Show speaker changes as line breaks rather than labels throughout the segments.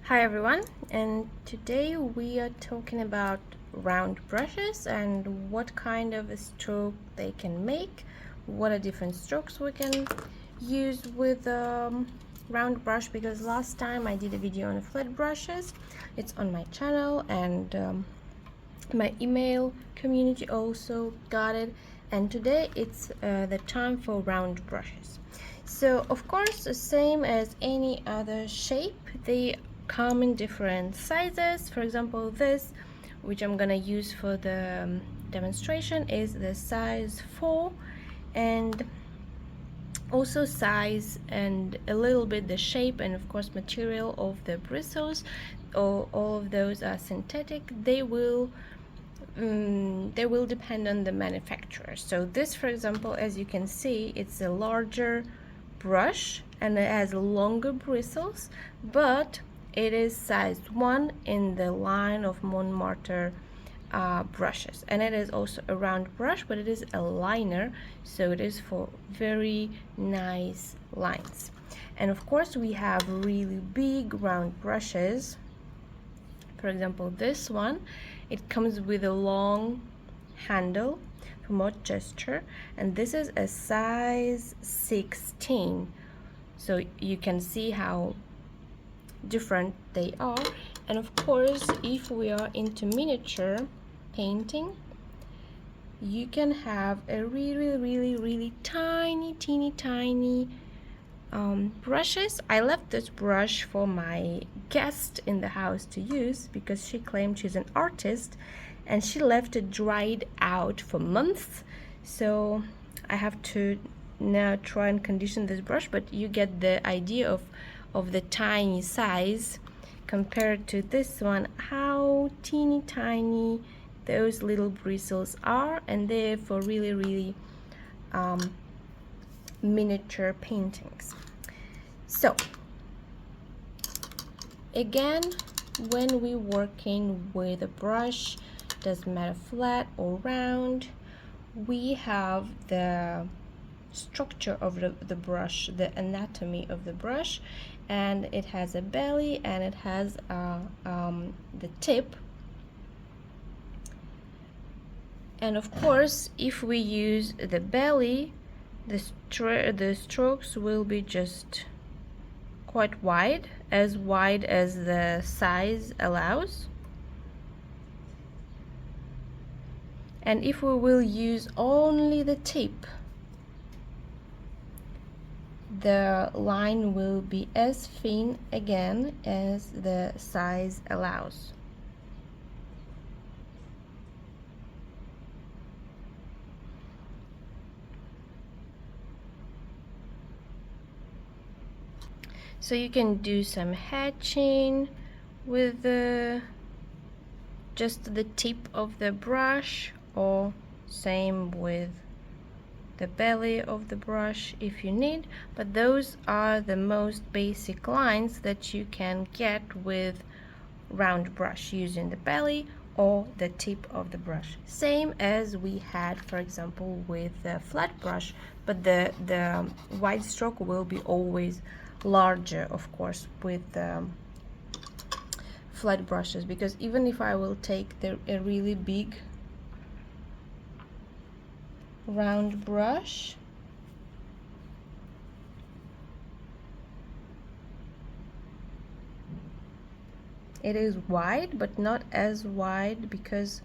Hi everyone, and today we are talking about round brushes and what kind of a stroke they can make, what are different strokes we can use with round brush, because last time I did a video on flat brushes. It's on my channel, and my email community also got it, and today it's the time for round brushes. So of course, the same as any other shape, they come in different sizes. For example, this, which I'm gonna use for the demonstration, is the size 4, and also size and a little bit the shape and of course material of the bristles. All of those are synthetic. They will depend on the manufacturer. So this, for example, as you can see, it's a larger brush and it has longer bristles, but it is size 1 in the line of Montmartre brushes, and it is also a round brush, but it is a liner, so it is for very nice lines. And of course we have really big round brushes. For example, this one, it comes with a long handle for more gesture, and this is a size 16, so you can see how different they are. And of course, if we are into miniature painting, you can have a really tiny teeny brushes. I left this brush for my guest in the house to use because she claimed she's an artist and she left it dried out for months, so I have to now try and condition this brush. But you get the idea of the tiny size compared to this one, how teeny tiny those little bristles are, and they're for really miniature paintings. So again, when we're working with a brush, doesn't matter flat or round, we have the structure of the brush, the anatomy of the brush, and it has a belly and it has the tip. And of course, if we use the belly, the strokes will be just quite wide as the size allows. And if we will use only the tip, the line will be as thin again as the size allows. So you can do some hatching with just the tip of the brush, or same with the belly of the brush if you need, but those are the most basic lines that you can get with round brush using the belly or the tip of the brush, same as we had, for example, with the flat brush. But the wide stroke will be always larger, of course, with flat brushes, because even if I will take a really big round brush, it is wide, but not as wide because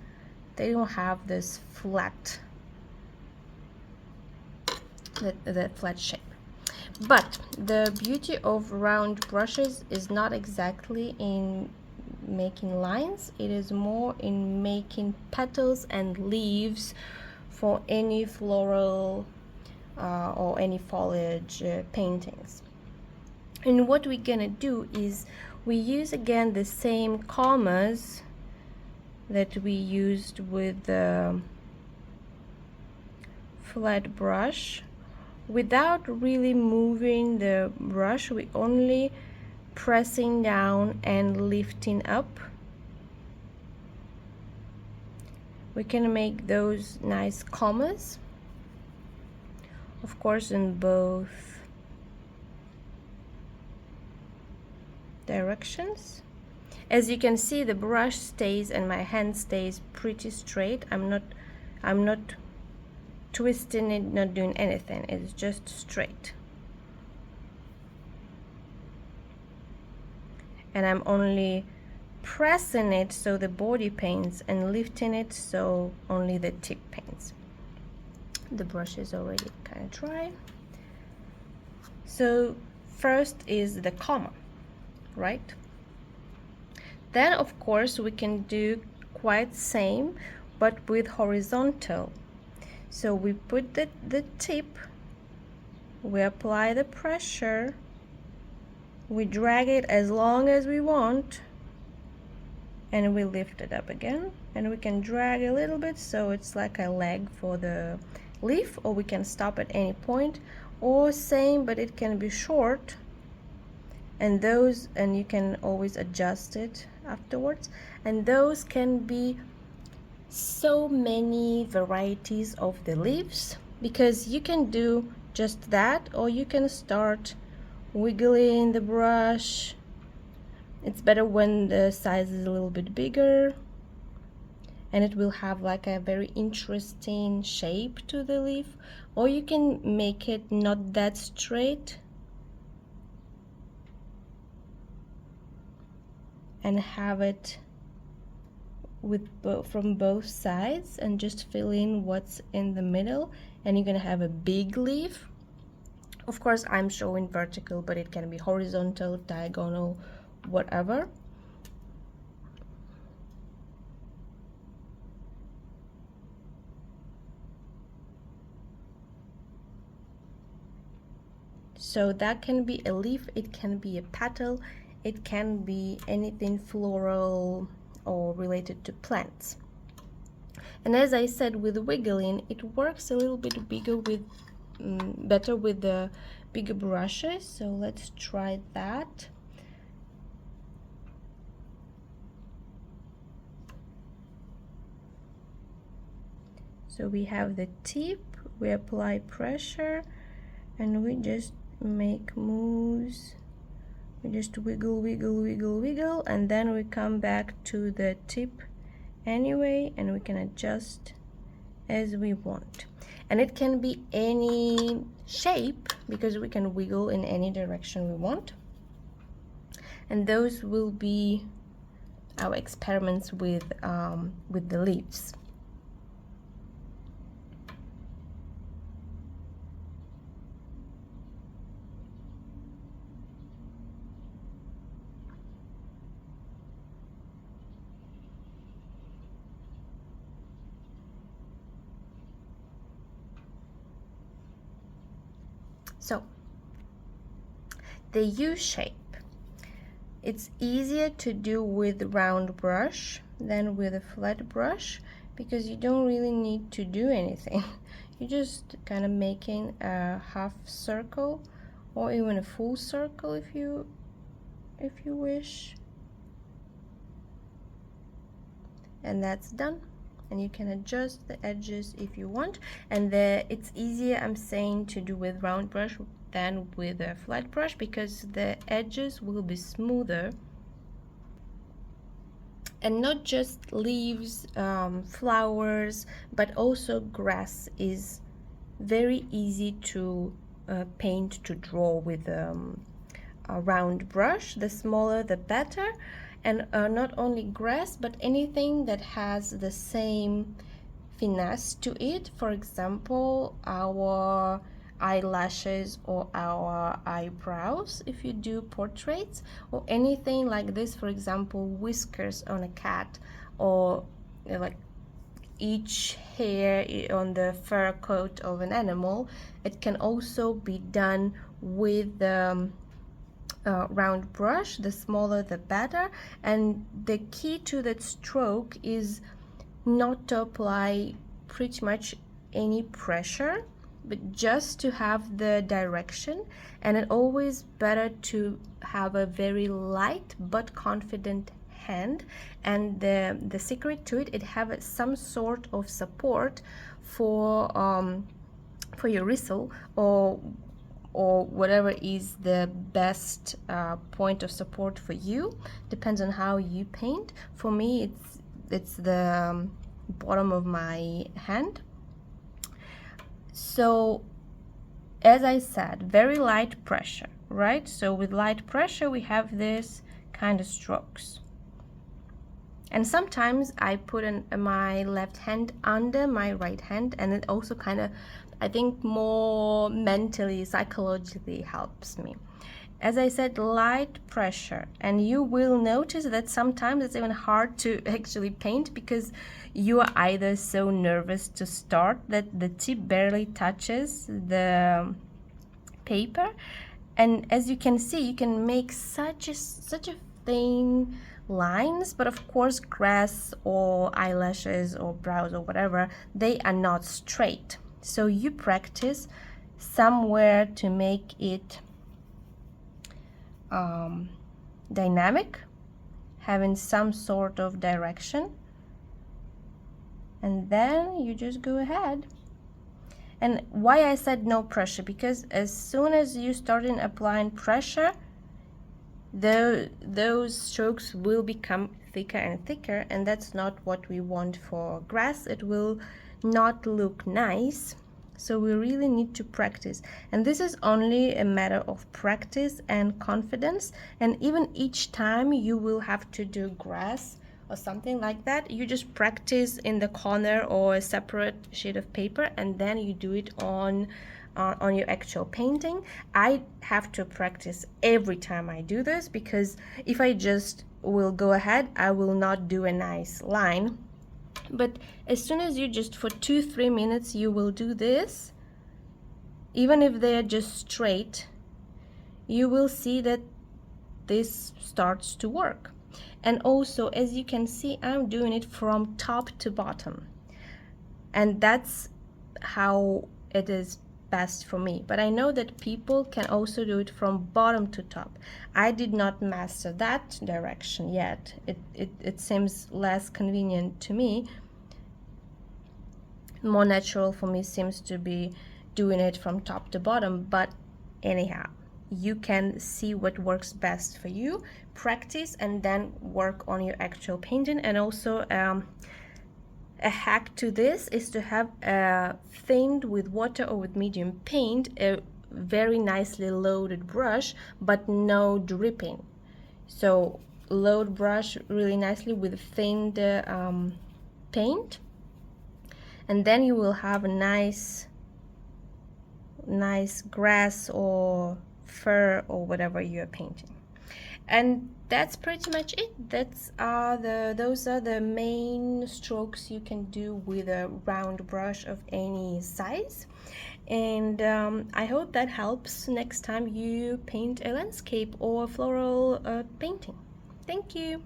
they don't have this flat, that flat shape. But the beauty of round brushes is not exactly in making lines, it is more in making petals and leaves for any floral or any foliage paintings. And what we're gonna do is we use again the same commas that we used with the flat brush. Without really moving the brush, we only pressing down and lifting up, we can make those nice commas, of course, in both directions. As you can see, the brush stays and my hand stays pretty straight. I'm not twisting it, not doing anything. It's just straight. And I'm only pressing it so the body paints and lifting it so only the tip paints. The brush is already kind of dry. So first is the comma, right? Then of course we can do quite same but with horizontal. So we put the tip, we apply the pressure, we drag it as long as we want, and we lift it up again, and we can drag a little bit so it's like a leg for the leaf, or we can stop at any point, or same but it can be short, and you can always adjust it afterwards. And those can be so many varieties of the leaves, because you can do just that, or you can start wiggling the brush. It's better when the size is a little bit bigger, and it will have like a very interesting shape to the leaf. Or you can make it not that straight and have it with from both sides, and just fill in what's in the middle, and you're gonna have a big leaf. Of course I'm showing vertical, but it can be horizontal, diagonal, whatever. So that can be a leaf, it can be a petal, it can be anything floral or related to plants. And as I said, with wiggling, it works a little bit bigger with better with the bigger brushes. So let's try that. So we have the tip, we apply pressure, and we just make moves. We just wiggle, wiggle, wiggle, wiggle, and then we come back to the tip anyway, and we can adjust as we want. And it can be any shape, because we can wiggle in any direction we want. And those will be our experiments with the leaves. So the U shape, it's easier to do with round brush than with a flat brush, because you don't really need to do anything. You're just kind of making a half circle, or even a full circle if you wish, and that's done. And you can adjust the edges if you want. And it's easier, I'm saying, to do with round brush than with a flat brush, because the edges will be smoother. And not just leaves, flowers, but also grass is very easy to paint, to draw with a round brush. The smaller the better. And not only grass, but anything that has the same finesse to it. For example, our eyelashes or our eyebrows, if you do portraits, or anything like this. For example, whiskers on a cat, or like each hair on the fur coat of an animal. It can also be done with round brush. The smaller the better. And the key to that stroke is not to apply pretty much any pressure, but just to have the direction. And it's always better to have a very light but confident hand. And the secret to it have some sort of support for your whistle, or or whatever is the best point of support for you. Depends on how you paint. For me, it's the bottom of my hand. So as I said, very light pressure, right? So with light pressure we have this kind of strokes. And sometimes I put my left hand under my right hand, and it also kind of, I think, more mentally, psychologically helps me. As I said, light pressure, and you will notice that sometimes it's even hard to actually paint because you are either so nervous to start that the tip barely touches the paper, and as you can see, you can make such a thin lines, but of course grass or eyelashes or brows or whatever, they are not straight. So you practice somewhere to make it dynamic, having some sort of direction, and then you just go ahead. And why I said no pressure, because as soon as you start in applying pressure, those strokes will become thicker and thicker, and that's not what we want for grass. It will not look nice. So we really need to practice, and this is only a matter of practice and confidence. And even each time you will have to do grass or something like that, you just practice in the corner or a separate sheet of paper, and then you do it on your actual painting. I have to practice every time I do this, because if I just will go ahead, I will not do a nice line. But as soon as you just for 2-3 minutes you will do this, even if they're just straight, you will see that this starts to work. And also, as you can see, I'm doing it from top to bottom, and that's how it is best for me. But I know that people can also do it from bottom to top. I did not master that direction yet. It seems less convenient to me. More natural for me seems to be doing it from top to bottom. But anyhow, you can see what works best for you, practice, and then work on your actual painting. And also a hack to this is to have a thinned with water or with medium paint, a very nicely loaded brush, but no dripping. So load brush really nicely with thinned paint, and then you will have a nice grass or fur or whatever you're painting. And that's pretty much it. Those are the main strokes you can do with a round brush of any size. And I hope that helps next time you paint a landscape or floral painting. Thank you.